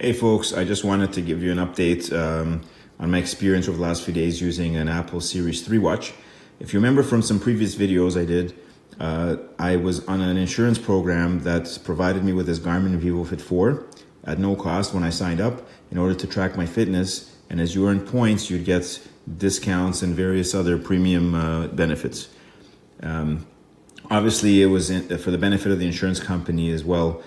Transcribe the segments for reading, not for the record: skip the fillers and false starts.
Hey folks, I just wanted to give you an update on my experience over the last few days using an Apple Series 3 watch. If you remember from some previous videos I did, I was on an insurance program that provided me with this Garmin vívofit 4 at no cost when I signed up in order to track my fitness. And as you earn points, you'd get discounts and various other premium benefits. Obviously, it was for the benefit of the insurance company as well,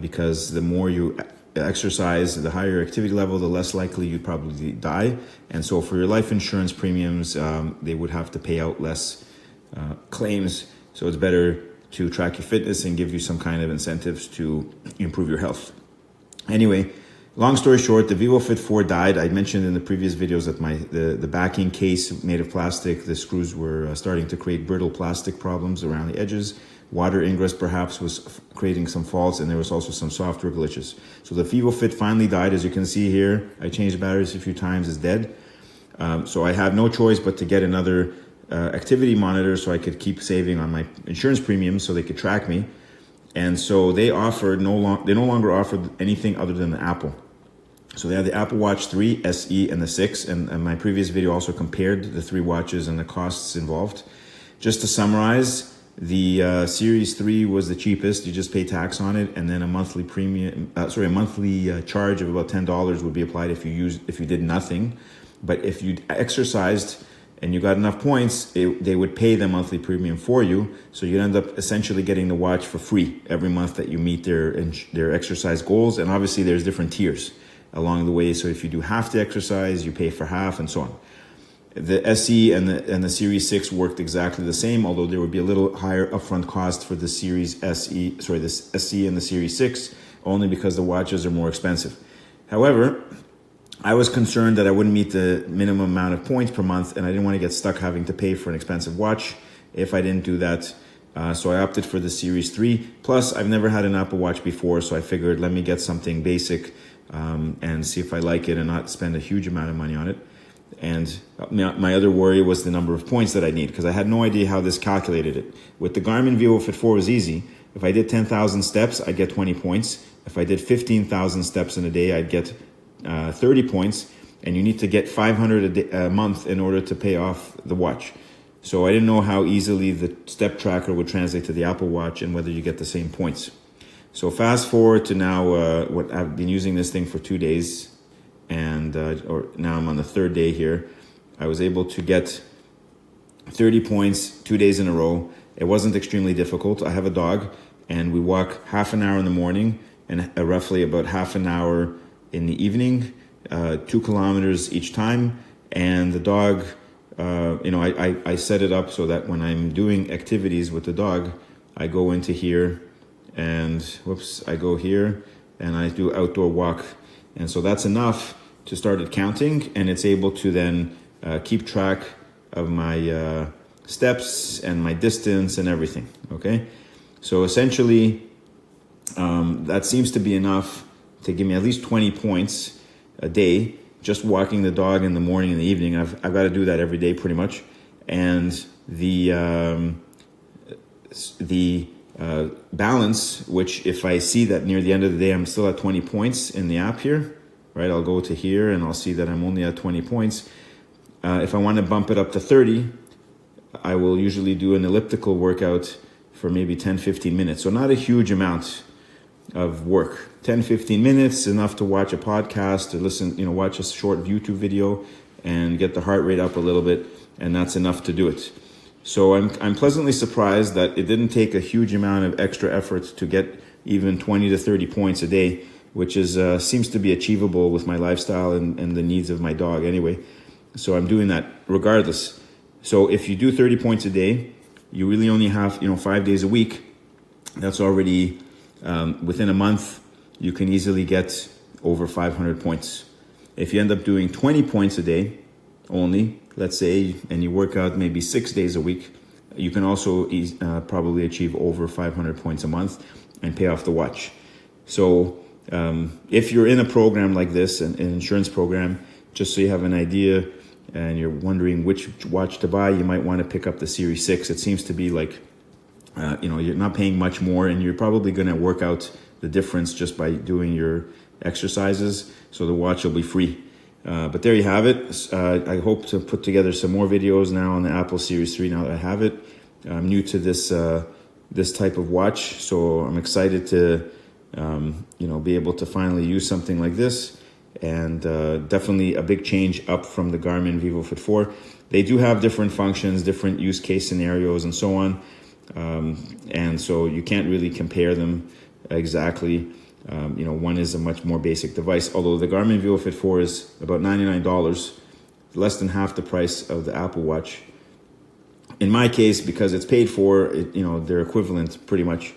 because the more you exercise, the higher your activity level, the less likely you'd probably die. And so for your life insurance premiums, they would have to pay out less claims. So it's better to track your fitness and give you some kind of incentives to improve your health. Anyway, long story short, the vívofit 4 died. I mentioned in the previous videos that the backing case made of plastic, the screws were starting to create brittle plastic problems around the edges. Water ingress perhaps was creating some faults, and there was also some software glitches. So the vívofit finally died. As you can see here, I changed batteries a few times, it's dead. So I have no choice but to get another activity monitor so I could keep saving on my insurance premiums so they could track me. And so they no longer offered anything other than the Apple. So they have the Apple Watch 3, SE, and the 6. And my previous video also compared the three watches and the costs involved. Just to summarize, the Series 3 was the cheapest. You just pay tax on it, and then a monthly charge of about $10 would be applied if you did nothing. But if you exercised and you got enough points, they would pay the monthly premium for you. So you'd end up essentially getting the watch for free every month that you meet their exercise goals. And obviously there's different tiers along the way. So if you do half the exercise, you pay for half, and so on. The SE and the Series 6 worked exactly the same, although there would be a little higher upfront cost for the the SE and the Series 6, only because the watches are more expensive. However, I was concerned that I wouldn't meet the minimum amount of points per month, and I didn't want to get stuck having to pay for an expensive watch if I didn't do that. So I opted for the Series 3. Plus, I've never had an Apple Watch before, so I figured let me get something basic and see if I like it and not spend a huge amount of money on it. And my other worry was the number of points that I need, because I had no idea how this calculated it. With the Garmin vívofit 4 it was easy. If I did 10,000 steps, I'd get 20 points. If I did 15,000 steps in a day, I'd get 30 points. And you need to get 500 a month in order to pay off the watch. So I didn't know how easily the step tracker would translate to the Apple Watch and whether you get the same points. So fast forward to now, what I've been using this thing for 2 days. And now I'm on the third day here. I was able to get 30 points 2 days in a row. It wasn't extremely difficult. I have a dog, and we walk half an hour in the morning and roughly about half an hour in the evening, 2 kilometers each time. And the dog, I set it up so that when I'm doing activities with the dog, I go into here and I go here and I do outdoor walk. And so that's enough to start it counting, and it's able to then keep track of my steps and my distance and everything, okay? So essentially, that seems to be enough to give me at least 20 points a day, just walking the dog in the morning and the evening. I've got to do that every day pretty much. And the balance, which if I see that near the end of the day I'm still at 20 points in the app here, right, I'll go to here and I'll see that I'm only at 20 points. If I want to bump it up to 30, I will usually do an elliptical workout for maybe 10-15 minutes. So not a huge amount of work. 10-15 minutes, enough to watch a podcast, to listen, watch a short YouTube video and get the heart rate up a little bit, and that's enough to do it. So I'm pleasantly surprised that it didn't take a huge amount of extra effort to get even 20 to 30 points a day, which seems to be achievable with my lifestyle and the needs of my dog anyway. So I'm doing that regardless. So if you do 30 points a day, you really only have 5 days a week. That's already within a month, you can easily get over 500 points. If you end up doing 20 points a day only, let's say, and you work out maybe 6 days a week, you can also probably achieve over 500 points a month and pay off the watch. So if you're in a program like this, an insurance program, just so you have an idea and you're wondering which watch to buy, you might want to pick up the Series 6. It seems to be like, you're not paying much more, and you're probably going to work out the difference just by doing your exercises, so the watch will be free. But there you have it. I hope to put together some more videos now on the Apple Series 3 now that I have it. I'm new to this this type of watch, so I'm excited to be able to finally use something like this. And definitely a big change up from the Garmin VivoFit 4. They do have different functions, different use case scenarios, and so on. And so you can't really compare them exactly. One is a much more basic device, although the Garmin VivoFit 4 is about $99, less than half the price of the Apple Watch. In my case, because it's paid for, they're equivalent pretty much.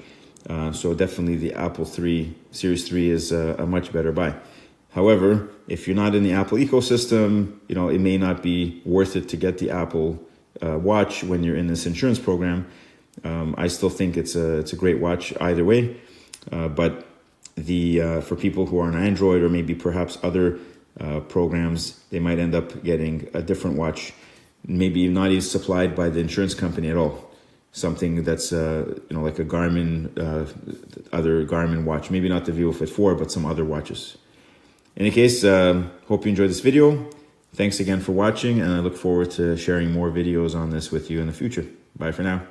So definitely the Apple Series 3 is a much better buy. However, if you're not in the Apple ecosystem, it may not be worth it to get the Apple Watch when you're in this insurance program. I still think it's a great watch either way. But for people who are on Android or maybe perhaps other programs, they might end up getting a different watch, maybe not even supplied by the insurance company at all. Something that's like a Garmin, other Garmin watch, maybe not the VivoFit 4, but some other watches. In any case, hope you enjoyed this video. Thanks again for watching, and I look forward to sharing more videos on this with you in the future. Bye for now.